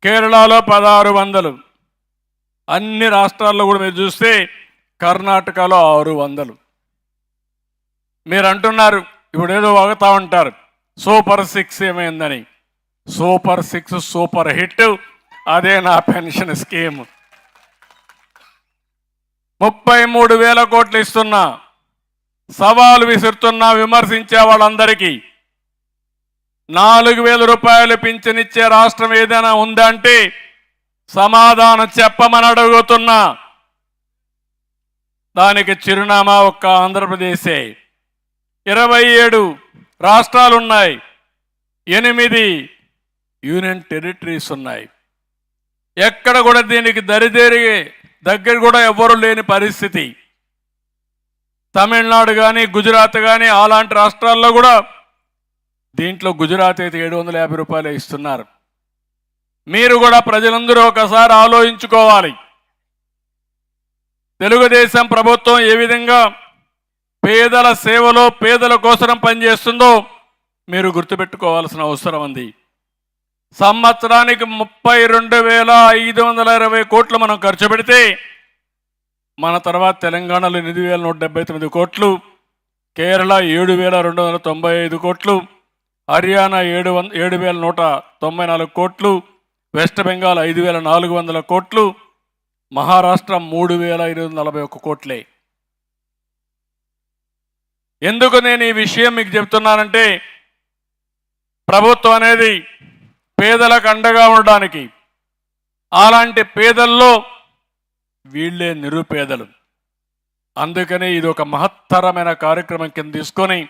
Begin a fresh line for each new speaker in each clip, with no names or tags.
కేరళలో 1600, అన్ని రాష్ట్రాల్లో కూడా మీరు చూస్తే కర్ణాటకలో 600. మీరు అంటున్నారు ఇప్పుడు ఏదో వాగుతా ఉంటారు సూపర్ 6 ఏమైందని. Super 6 super hit. అదే నా పెన్షన్ స్కీమ్. 33,000 కోట్లు ఇస్తున్నా. సవాలు విసురుతున్నా విమర్శించే వాళ్ళందరికీ 4,000 రూపాయలు పింఛనిచ్చే రాష్ట్రం ఏదైనా ఉందంటే సమాధానం చెప్పమని అడుగుతున్నా. దానికి చిరునామా ఒక్క ఆంధ్రప్రదేశే. 27 రాష్ట్రాలున్నాయి, 8 యూనియన్ టెరిటరీస్ ఉన్నాయి. ఎక్కడ కూడా దీనికి దరిదేరి దగ్గర కూడా ఎవ్వరూ లేని పరిస్థితి. తమిళనాడు కానీ గుజరాత్ కానీ అలాంటి రాష్ట్రాల్లో కూడా దీంట్లో గుజరాత్ అయితే 750 రూపాయలు ఇస్తున్నారు. మీరు కూడా ప్రజలందరూ ఒకసారి ఆలోచించుకోవాలి. తెలుగుదేశం ప్రభుత్వం ఏ విధంగా పేదల సేవలో పేదల కోసం పనిచేస్తుందో మీరు గుర్తుపెట్టుకోవాల్సిన అవసరం ఉంది. సంవత్సరానికి 32,520 కోట్లు మనం ఖర్చు పెడితే మన తర్వాత తెలంగాణలో 8,179 కోట్లు, కేరళ 7,295 కోట్లు, హర్యానా 7,194 కోట్లు, వెస్ట్ బెంగాల్ 5,400 కోట్లు, మహారాష్ట్ర 3,241 కోట్లే. ఎందుకు నేను ఈ విషయం మీకు చెప్తున్నానంటే ప్రభుత్వం అనేది పేదలకు అండగా ఉండడానికి. అలాంటి పేదల్లో వీళ్ళే నిరుపేదలు. అందుకని ఇది ఒక మహత్తరమైన కార్యక్రమం కింద తీసుకొని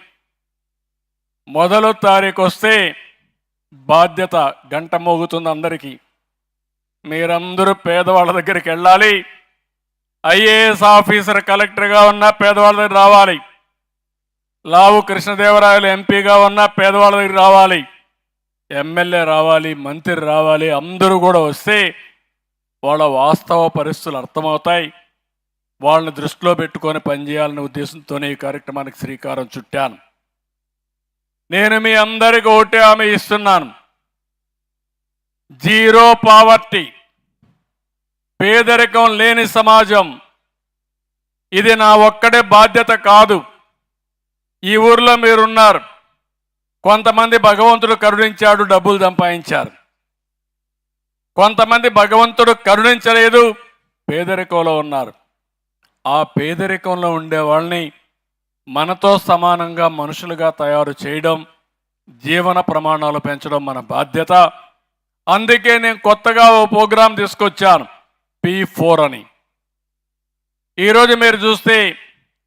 మొదలు తారీఖు వస్తే బాధ్యత గంట మోగుతుంది అందరికీ. మీరందరూ పేదవాళ్ళ దగ్గరికి వెళ్ళాలి. ఐఏఎస్ ఆఫీసర్ కలెక్టర్గా ఉన్న పేదవాళ్ళ దగ్గర రావాలి. లావు కృష్ణదేవరాయలు ఎంపీగా ఉన్న పేదవాళ్ళ దగ్గర రావాలి. ఎమ్మెల్యే రావాలి, మంత్రి రావాలి. అందరూ కూడా వస్తే వాళ్ళ వాస్తవ పరిస్థితులు అర్థమవుతాయి. వాళ్ళని దృష్టిలో పెట్టుకొని పనిచేయాలనే ఉద్దేశంతోనే ఈ కార్యక్రమానికి శ్రీకారం చుట్టాను. నేను మీ అందరికీ ఒకటే హామీ ఇస్తున్నాను. జీరో పావర్టీ, పేదరికం లేని సమాజం. ఇది నా ఒక్కడే బాధ్యత కాదు. ఈ ఊర్లో మీరున్నారు. కొంతమంది భగవంతుడు కరుణించాడు, డబ్బులు సంపాదించారు. కొంతమంది భగవంతుడు కరుణించలేదు, పేదరికంలో ఉన్నారు. ఆ పేదరికంలో ఉండే వాళ్ళని మనతో సమానంగా మనుషులుగా తయారు చేయడం, జీవన ప్రమాణాలు పెంచడం మన బాధ్యత. అందుకే నేను కొత్తగా ఓ ప్రోగ్రాం తీసుకొచ్చాను, P4 అని. ఈరోజు మీరు చూస్తే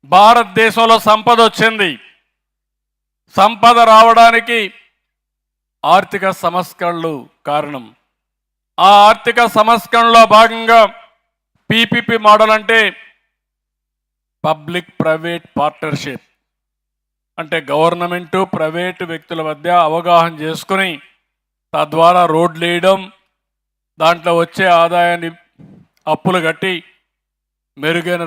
భారతదేశంలో సంపద వచ్చింది. సంపద రావడానికి ఆర్థిక సంస్కరణలు కారణం. ఆ ఆర్థిక సంస్కరణలో భాగంగా PPP మోడల్ అంటే పబ్లిక్ ప్రైవేట్ పార్ట్నర్షిప్. అంటే గవర్నమెంటు ప్రైవేటు వ్యక్తుల మధ్య అవగాహన చేసుకుని తద్వారా రోడ్లు వేయడం, దాంట్లో వచ్చే ఆదాయాన్ని అప్పులు కట్టి మెరుగైన